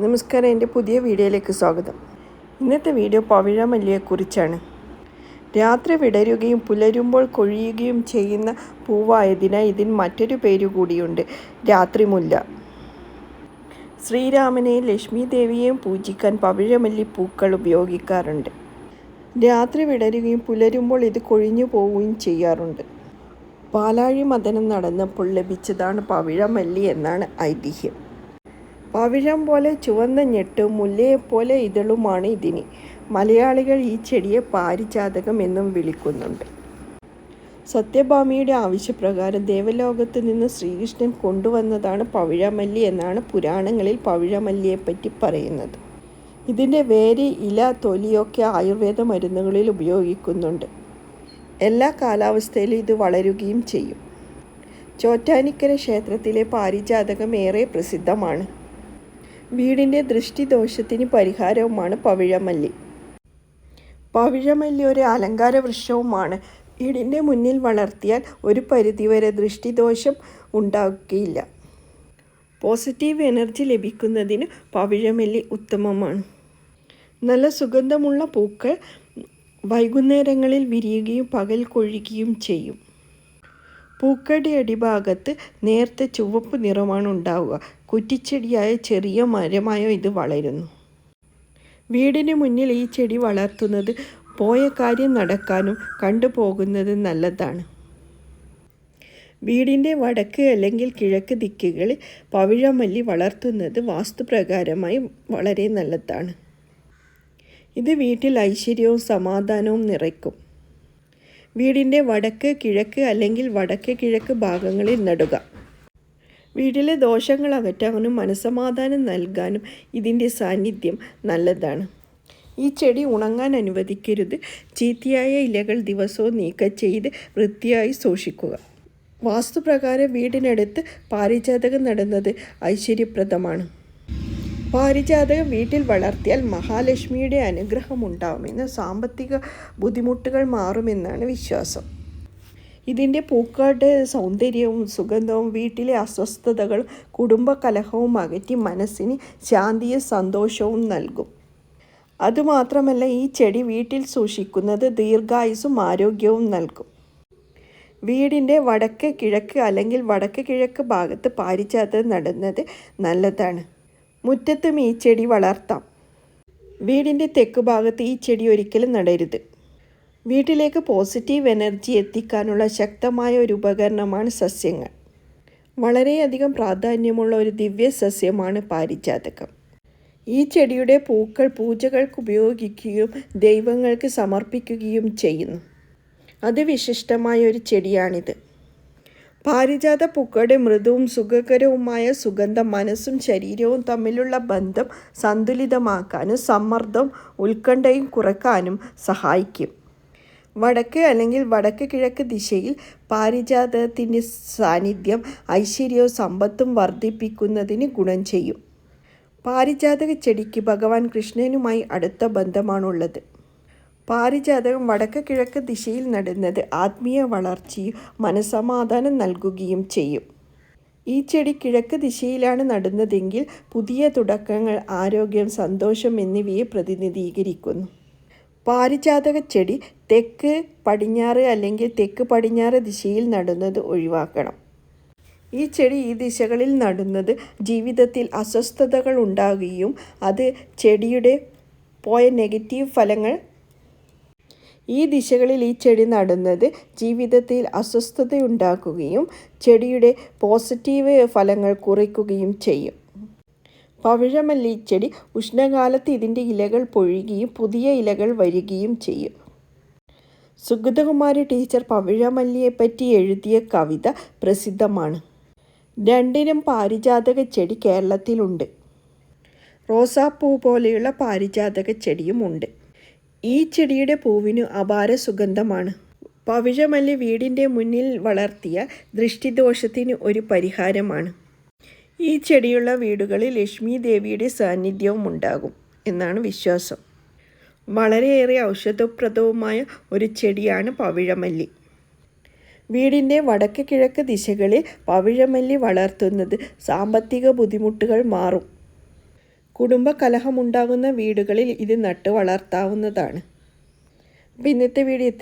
നമസ്കാരം, എൻ്റെ പുതിയ വീഡിയോയിലേക്ക് സ്വാഗതം. ഇന്നത്തെ വീഡിയോ പവിഴമല്ലിയെക്കുറിച്ചാണ്. രാത്രി വിടരുകയും പുലരുമ്പോൾ കൊഴിയുകയും ചെയ്യുന്ന പൂവായതിനാൽ ഇതിന് മറ്റൊരു പേരു കൂടിയുണ്ട്, രാത്രിമുല്ല. ശ്രീരാമനെയും ലക്ഷ്മി ദേവിയെയും പൂജിക്കാൻ പവിഴമല്ലി പൂക്കൾ ഉപയോഗിക്കാറുണ്ട്. രാത്രി വിടരുകയും പുലരുമ്പോൾ ഇത് കൊഴിഞ്ഞു പോവുകയും ചെയ്യാറുണ്ട്. പാലാഴി മദനം നടന്നപ്പോൾ ലഭിച്ചതാണ് പവിഴമല്ലി എന്നാണ് ഐതിഹ്യം. പവിഴം പോലെ ചുവന്ന ഞെട്ടും മുല്ലയെപ്പോലെ ഇതളുമാണ് ഇതിന്. മലയാളികൾ ഈ ചെടിയെ പാരിജാതകം എന്നും വിളിക്കുന്നുണ്ട്. സത്യഭാമിയുടെ ആവശ്യപ്രകാരം ദേവലോകത്ത് നിന്ന് ശ്രീകൃഷ്ണൻ കൊണ്ടുവന്നതാണ് പവിഴമല്ലി എന്നാണ് പുരാണങ്ങളിൽ പവിഴമല്ലിയെപ്പറ്റി പറയുന്നത്. ഇതിൻ്റെ വേര്, ഇല, തൊലിയൊക്കെ ആയുർവേദ മരുന്നുകളിൽ ഉപയോഗിക്കുന്നുണ്ട്. എല്ലാ കാലാവസ്ഥയിലും ഇത് വളരുകയും ചെയ്യും. ചോറ്റാനിക്കര ക്ഷേത്രത്തിലെ പാരിജാതകം ഏറെ പ്രസിദ്ധമാണ്. വീടിൻ്റെ ദൃഷ്ടിദോഷത്തിന് പരിഹാരവുമാണ് പവിഴമല്ലി. പവിഴമല്ലി ഒരു അലങ്കാര വൃക്ഷവുമാണ്. വീടിൻ്റെ മുന്നിൽ വളർത്തിയാൽ ഒരു പരിധിവരെ ദൃഷ്ടിദോഷം ഉണ്ടാകുകയില്ല. പോസിറ്റീവ് എനർജി ലഭിക്കുന്നതിന് പവിഴമല്ലി ഉത്തമമാണ്. നല്ല സുഗന്ധമുള്ള പൂക്കൾ വൈകുന്നേരങ്ങളിൽ വിരിയുകയും പകൽ കൊഴിയുകയും ചെയ്യും. പൂക്കളുടെ അടിഭാഗത്ത് നേർത്ത ചുവപ്പ് നിറമാണ് ഉണ്ടാവുക. കുറ്റിച്ചെടിയായ ചെറിയ മരമായോ ഇത് വളരുന്നു. വീടിന് മുന്നിൽ ഈ ചെടി വളർത്തുന്നത് പോയ കാര്യം നടക്കാനും കണ്ടുപോകുന്നത് നല്ലതാണ്. വീടിൻ്റെ വടക്ക് അല്ലെങ്കിൽ കിഴക്ക് ദിക്കുകളിൽ പവിഴമല്ലി വളർത്തുന്നത് വാസ്തുപ്രകാരമായി വളരെ നല്ലതാണ്. ഇത് വീട്ടിൽ ഐശ്വര്യവും സമാധാനവും നിറയ്ക്കും. വീടിൻ്റെ വടക്ക്, കിഴക്ക് അല്ലെങ്കിൽ വടക്ക് കിഴക്ക് ഭാഗങ്ങളിൽ നടുക. വീട്ടിലെ ദോഷങ്ങൾ അകറ്റാനും മനസ്സമാധാനം നൽകാനും ഇതിൻ്റെ സാന്നിധ്യം നല്ലതാണ്. ഈ ചെടി ഉണങ്ങാൻ അനുവദിക്കരുത്. ചീത്തയായ ഇലകൾ ദിവസവും നീക്കം ചെയ്ത് വൃത്തിയായി സൂക്ഷിക്കുക. വാസ്തുപ്രകാരം വീടിനടുത്ത് പാരിജാതകം നടുന്നത് ഐശ്വര്യപ്രദമാണ്. പാരിജാതകം വീട്ടിൽ വളർത്തിയാൽ മഹാലക്ഷ്മിയുടെ അനുഗ്രഹം ഉണ്ടാവുമെന്ന്, സാമ്പത്തിക ബുദ്ധിമുട്ടുകൾ മാറുമെന്നാണ് വിശ്വാസം. ഇതിൻ്റെ പൂക്കളുടെ സൗന്ദര്യവും സുഗന്ധവും വീട്ടിലെ അസ്വസ്ഥതകളും കുടുംബകലഹവും അകറ്റി മനസ്സിന് ശാന്തിയും സന്തോഷവും നൽകും. അതുമാത്രമല്ല, ഈ ചെടി വീട്ടിൽ സൂക്ഷിക്കുന്നത് ദീർഘായുസ്സും ആരോഗ്യവും നൽകും. വീടിൻ്റെ വടക്ക് കിഴക്ക് അല്ലെങ്കിൽ വടക്ക് കിഴക്ക് ഭാഗത്ത് പാരിജാതകം നടുന്നത് നല്ലതാണ്. മുറ്റത്തും ഈ ചെടി വളർത്താം. വീടിൻ്റെ തെക്ക് ഭാഗത്ത് ഈ ചെടി ഒരിക്കലും നടരുത്. വീട്ടിലേക്ക് പോസിറ്റീവ് എനർജി എത്തിക്കാനുള്ള ശക്തമായ ഒരു ഉപകരണമാണ് സസ്യങ്ങൾ. വളരെയധികം പ്രാധാന്യമുള്ള ഒരു ദിവ്യ സസ്യമാണ് പാരിജാതകം. ഈ ചെടിയുടെ പൂക്കൾ പൂജകൾക്ക് ഉപയോഗിക്കുകയും ദൈവങ്ങൾക്ക് സമർപ്പിക്കുകയും ചെയ്യുന്നു. അതിവിശിഷ്ടമായ ഒരു ചെടിയാണിത്. പാരിജാത പൂക്കളുടെ മൃദുവും സുഖകരവുമായ സുഗന്ധം മനസ്സും ശരീരവും തമ്മിലുള്ള ബന്ധം സന്തുലിതമാക്കാനും സമ്മർദ്ദവും ഉത്കണ്ഠയും കുറയ്ക്കാനും സഹായിക്കും. വടക്ക് അല്ലെങ്കിൽ വടക്ക് കിഴക്ക് ദിശയിൽ പാരിജാതത്തിൻ്റെ സാന്നിധ്യം ഐശ്വര്യവും സമ്പത്തും വർദ്ധിപ്പിക്കുന്നതിന് ഗുണം ചെയ്യും. പാരിജാതക ചെടിക്ക് ഭഗവാൻ കൃഷ്ണനുമായി അടുത്ത ബന്ധമാണുള്ളത്. പാരിജാതകം വടക്ക് കിഴക്ക് ദിശയിൽ നടുന്നത് ആത്മീയ വളർച്ചയും മനസ്സമാധാനം നൽകുകയും ചെയ്യും. ഈ ചെടി കിഴക്ക് ദിശയിലാണ് നടുന്നതെങ്കിൽ പുതിയ തുടക്കങ്ങൾ, ആരോഗ്യം, സന്തോഷം എന്നിവയെ പ്രതിനിധീകരിക്കുന്നു. പാരിജാതക ചെടി തെക്ക് പടിഞ്ഞാറ് അല്ലെങ്കിൽ തെക്ക് പടിഞ്ഞാറ് ദിശയിൽ നടുന്നത് ഒഴിവാക്കണം. ഈ ചെടി ഈ ദിശകളിൽ നടുന്നത് ജീവിതത്തിൽ അസ്വസ്ഥതകൾ ഉണ്ടാകുകയും അത് ചെടിയുടെ പോയ നെഗറ്റീവ് ഫലങ്ങൾ ഈ ദിശകളിൽ ഈ ചെടി നടുന്നത് ജീവിതത്തിൽ അസ്വസ്ഥതയുണ്ടാക്കുകയും ചെടിയുടെ പോസിറ്റീവ് ഫലങ്ങൾ കുറയ്ക്കുകയും ചെയ്യും. പവിഴമല്ലി ചെടി ഉഷ്ണകാലത്ത് ഇതിൻ്റെ ഇലകൾ പൊഴിയുകയും പുതിയ ഇലകൾ വരികയും ചെയ്യും. സുഗതകുമാരി ടീച്ചർ പവിഴമല്ലിയെപ്പറ്റി എഴുതിയ കവിത പ്രസിദ്ധമാണ്. 2 ഇനം പാരിജാതക ചെടി കേരളത്തിലുണ്ട്. റോസാപ്പൂ പോലെയുള്ള പാരിജാതക ചെടിയുമുണ്ട്. ഈ ചെടിയുടെ പൂവിന് അപാര സുഗന്ധമാണ്. പവിഴമല്ലി വീടിൻ്റെ മുന്നിൽ വളർത്തിയ ദൃഷ്ടിദോഷത്തിന് ഒരു പരിഹാരമാണ്. ഈ ചെടിയുള്ള വീടുകളിൽ ലക്ഷ്മി ദേവിയുടെ സാന്നിധ്യവും ഉണ്ടാകും എന്നാണ് വിശ്വാസം. വളരെയേറെ ഔഷധപ്രദവുമായ ഒരു ചെടിയാണ് പവിഴമല്ലി. വീടിൻ്റെ വടക്ക് കിഴക്ക് ദിശകളിൽ പവിഴമല്ലി വളർത്തുന്നത് സാമ്പത്തിക ബുദ്ധിമുട്ടുകൾ മാറും. കുടുംബകലഹമുണ്ടാകുന്ന വീടുകളിൽ ഇത് നട്ട് വളർത്താവുന്നതാണ്. അപ്പോൾ ഇന്നത്തെ വീഡിയോ ഇത്രയും.